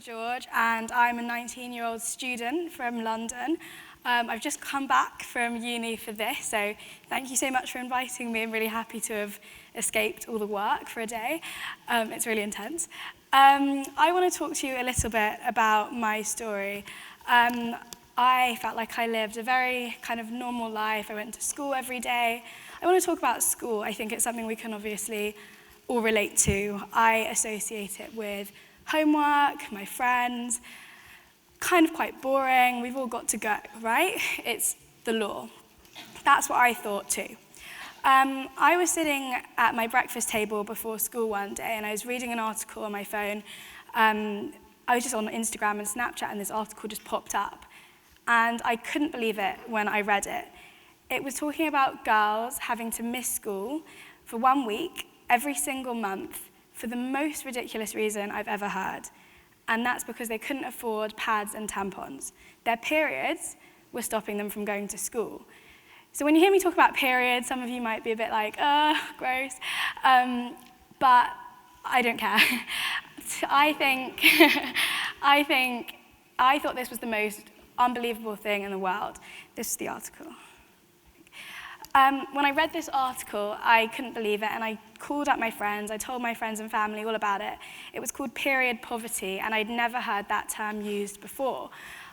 George, and I'm a 19-year-old student from London. I've just come back from uni for this, so thank you so much for inviting me. I'm really happy to have escaped all the work for a day. It's really intense. I want to talk to you a little bit about my story. I felt like I lived a very kind of normal life. I went to school every day. I want to talk about school. I think it's something we can obviously all relate to. I associate it with homework, my friends, kind of quite boring. We've all got to go, right? It's the law. That's what I thought too. I was sitting at my breakfast table before school one day, and I was reading an article on my phone. I was just on Instagram and Snapchat, and this article just popped up. And I couldn't believe it when I read it. It was talking about girls having to miss school for 1 week, every single month, for the most ridiculous reason I've ever heard. And that's because they couldn't afford pads and tampons. Their periods were stopping them from going to school. So when you hear me talk about periods, some of you might be a bit like, gross. But I don't care. I thought this was the most unbelievable thing in the world. This is the article. When I read this article, I couldn't believe it, and I called up my friends. I told my friends and family all about it. It was called period poverty, and I'd never heard that term used before.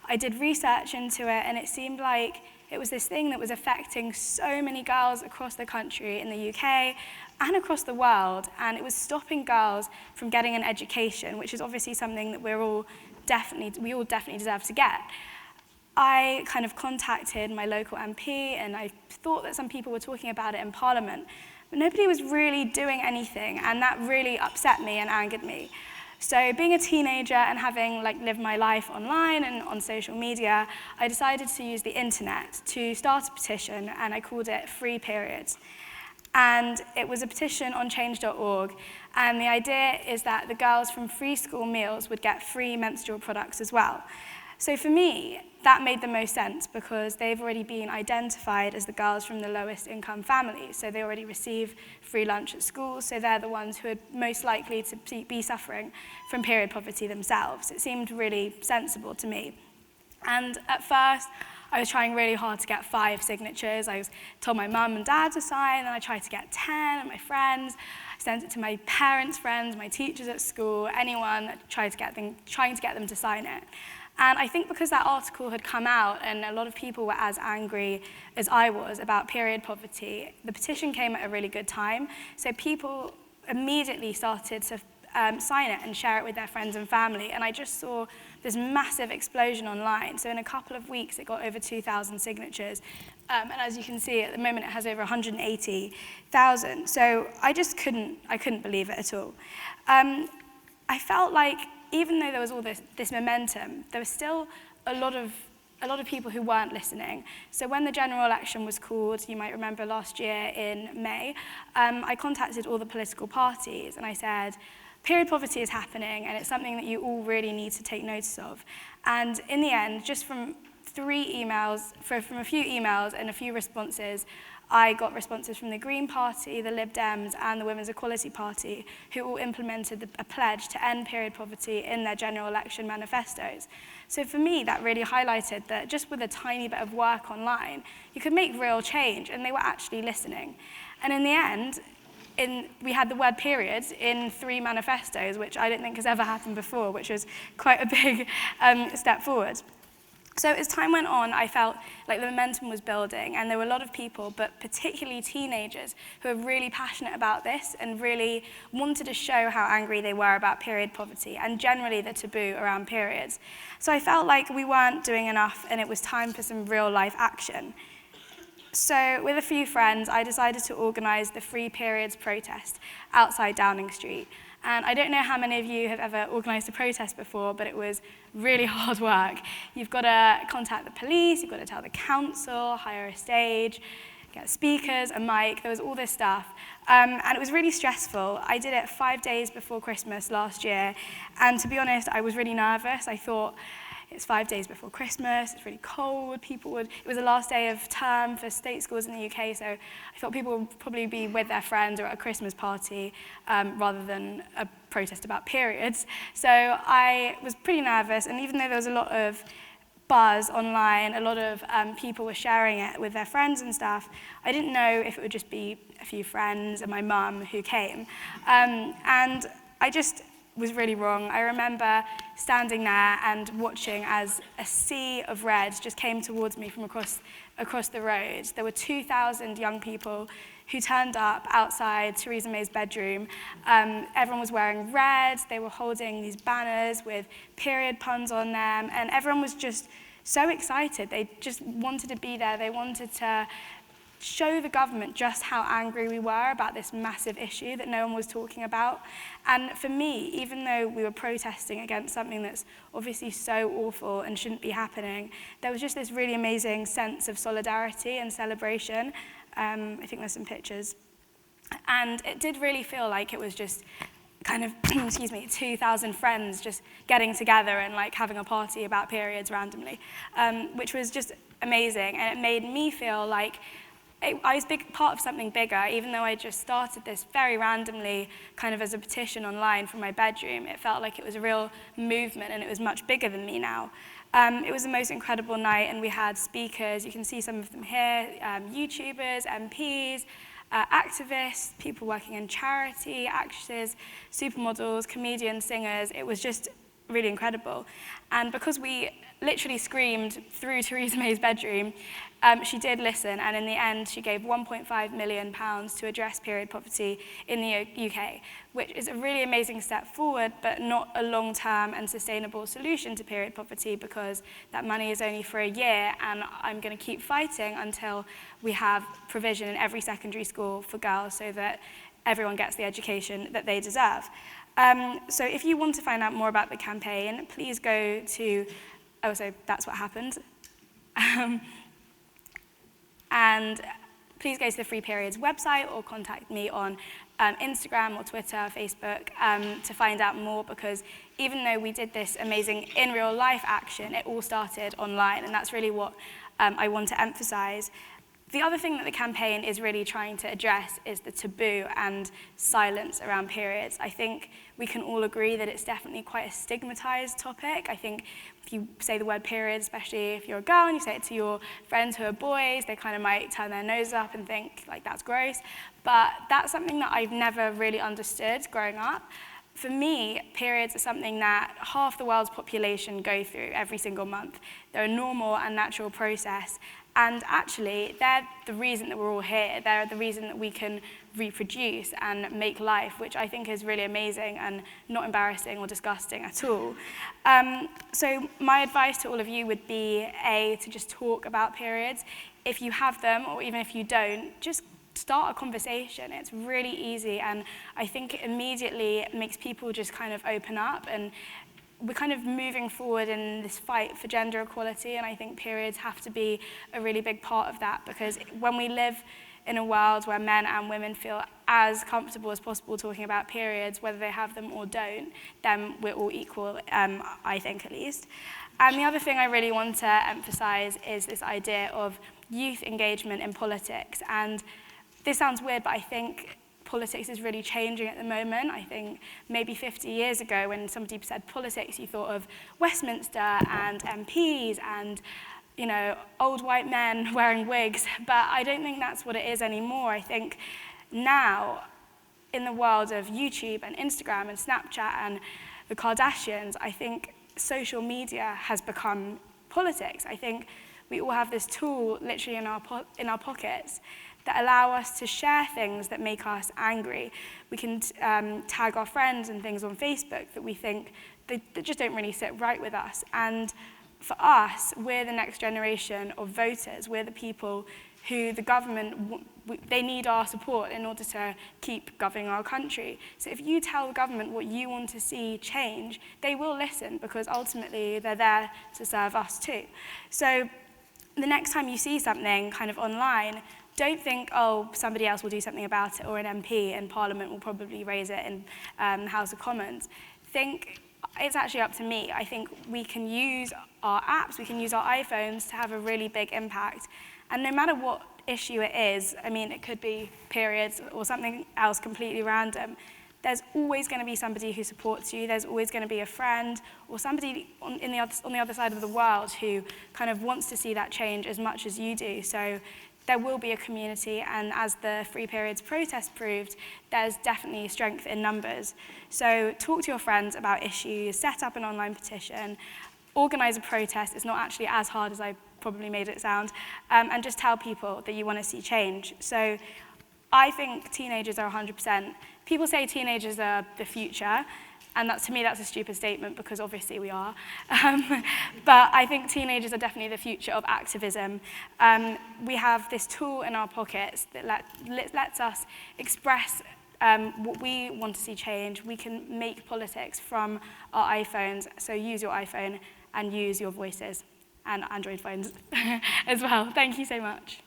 I did research into it, and it seemed like it was this thing that was affecting so many girls across the country, in the UK, and across the world, and it was stopping girls from getting an education, which is obviously something that we all definitely deserve to get. I kind of contacted my local MP, and I thought that some people were talking about it in Parliament, but nobody was really doing anything, and that really upset me and angered me. So being a teenager and having lived my life online and on social media, I decided to use the internet to start a petition, and I called it Free Periods. And it was a petition on change.org, and the idea is that the girls from free school meals would get free menstrual products as well. So for me, that made the most sense because they've already been identified as the girls from the lowest income families. So they already receive free lunch at school, so they're the ones who are most likely to be suffering from period poverty themselves. It seemed really sensible to me. And at first, I was trying really hard to get 5 signatures. I told my mum and dad to sign, and I tried to get 10, and my friends. I sent it to my parents' friends, my teachers at school, anyone trying to get them to sign it. And I think because that article had come out and a lot of people were as angry as I was about period poverty, the petition came at a really good time. So people immediately started to sign it and share it with their friends and family. And I just saw this massive explosion online. So in a couple of weeks, it got over 2,000 signatures. And as you can see, at the moment, it has over 180,000. So I couldn't believe it at all. I felt like even though there was all this momentum, there was still a lot of people who weren't listening. So when the general election was called, you might remember last year in May, I contacted all the political parties and I said, period poverty is happening and it's something that you all really need to take notice of. And in the end, just from a few emails and a few responses, I got responses from the Green Party, the Lib Dems, and the Women's Equality Party, who all implemented a pledge to end period poverty in their general election manifestos. So for me, that really highlighted that just with a tiny bit of work online, you could make real change, and they were actually listening. And in the end, we had the word periods in 3 manifestos, which I don't think has ever happened before, which was quite a big step forward. So as time went on, I felt like the momentum was building, and there were a lot of people, but particularly teenagers, who were really passionate about this and really wanted to show how angry they were about period poverty and generally the taboo around periods. So I felt like we weren't doing enough, and it was time for some real-life action. So with a few friends, I decided to organise the Free Periods protest outside Downing Street. And I don't know how many of you have ever organised a protest before, but it was really hard work. You've got to contact the police, you've got to tell the council, hire a stage, get speakers, a mic, there was all this stuff. And it was really stressful. I did it 5 days before Christmas last year, and to be honest, I was really nervous. I thought, It's 5 days before Christmas, it's really cold, it was the last day of term for state schools in the UK, so I thought people would probably be with their friends or at a Christmas party rather than a protest about periods. So I was pretty nervous, and even though there was a lot of buzz online, a lot of people were sharing it with their friends and stuff, I didn't know if it would just be a few friends and my mum who came. And I just was really wrong. I remember standing there and watching as a sea of red just came towards me from across the road. There were 2,000 young people who turned up outside Theresa May's bedroom. Everyone was wearing red, they were holding these banners with period puns on them, and everyone was just so excited. They just wanted to be there. They wanted to show the government just how angry we were about this massive issue that no one was talking about. And for me, even though we were protesting against something that's obviously so awful and shouldn't be happening, there was just this really amazing sense of solidarity and celebration. I think there's some pictures. And it did really feel like it was just kind of, 2,000 friends just getting together and like having a party about periods randomly, which was just amazing. And it made me feel like I was part of something bigger, even though I just started this very randomly, kind of as a petition online from my bedroom. It felt like it was a real movement, and it was much bigger than me now. It was the most incredible night, and we had speakers. You can see some of them here, YouTubers, MPs, activists, people working in charity, actresses, supermodels, comedians, singers. It was just really incredible. And because we literally screamed through Theresa May's bedroom, she did listen, and in the end she gave £1.5 million to address period poverty in the UK, which is a really amazing step forward, but not a long-term and sustainable solution to period poverty, because that money is only for a year, and I'm going to keep fighting until we have provision in every secondary school for girls so that everyone gets the education that they deserve. So if you want to find out more about the campaign, please go to, so that's what happened. And please go to the Free Periods website or contact me on Instagram or Twitter, Facebook to find out more, because even though we did this amazing in real life action, it all started online, and that's really what I want to emphasize. The other thing that the campaign is really trying to address is the taboo and silence around periods. I think we can all agree that it's definitely quite a stigmatized topic. I think if you say the word period, especially if you're a girl and you say it to your friends who are boys, they kind of might turn their nose up and think, like, that's gross. But that's something that I've never really understood growing up. For me, periods are something that half the world's population go through every single month. They're a normal and natural process. And actually, they're the reason that we're all here. They're the reason that we can reproduce and make life, which I think is really amazing and not embarrassing or disgusting at all. So my advice to all of you would be, A, to just talk about periods. If you have them, or even if you don't, just start a conversation. It's really easy, and I think it immediately makes people just kind of open up, and we're kind of moving forward in this fight for gender equality, and I think periods have to be a really big part of that, because when we live in a world where men and women feel as comfortable as possible talking about periods, whether they have them or don't, then we're all equal, I think at least. And the other thing I really want to emphasize is this idea of youth engagement in politics. And this sounds weird, but I think politics is really changing at the moment. I think maybe 50 years ago, when somebody said politics, you thought of Westminster and MPs and, you know, old white men wearing wigs. But I don't think that's what it is anymore. I think now, in the world of YouTube and Instagram and Snapchat and the Kardashians, I think social media has become politics. I think we all have this tool literally in our pockets that allow us to share things that make us angry. We can tag our friends and things on Facebook that we think that just don't really sit right with us. And for us, we're the next generation of voters. We're the people who the government, they need our support in order to keep governing our country. So if you tell the government what you want to see change, they will listen, because ultimately they're there to serve us too. So the next time you see something kind of online, don't think, oh, somebody else will do something about it, or an MP in Parliament will probably raise it in the House of Commons. Think, it's actually up to me. I think we can use our apps, we can use our iPhones to have a really big impact. And no matter what issue it is, I mean, it could be periods or something else completely random, there's always going to be somebody who supports you. There's always going to be a friend or somebody on the other side of the world who kind of wants to see that change as much as you do. So there will be a community, and as the Free Periods protest proved, there's definitely strength in numbers. So talk to your friends about issues, set up an online petition, organize a protest. It's not actually as hard as I probably made it sound, and just tell people that you want to see change. So I think teenagers are 100%. People say teenagers are the future, and to me that's a stupid statement because obviously we are. But I think teenagers are definitely the future of activism. We have this tool in our pockets that lets us express what we want to see change. We can make politics from our iPhones, so use your iPhone and use your voices, and Android phones as well. Thank you so much.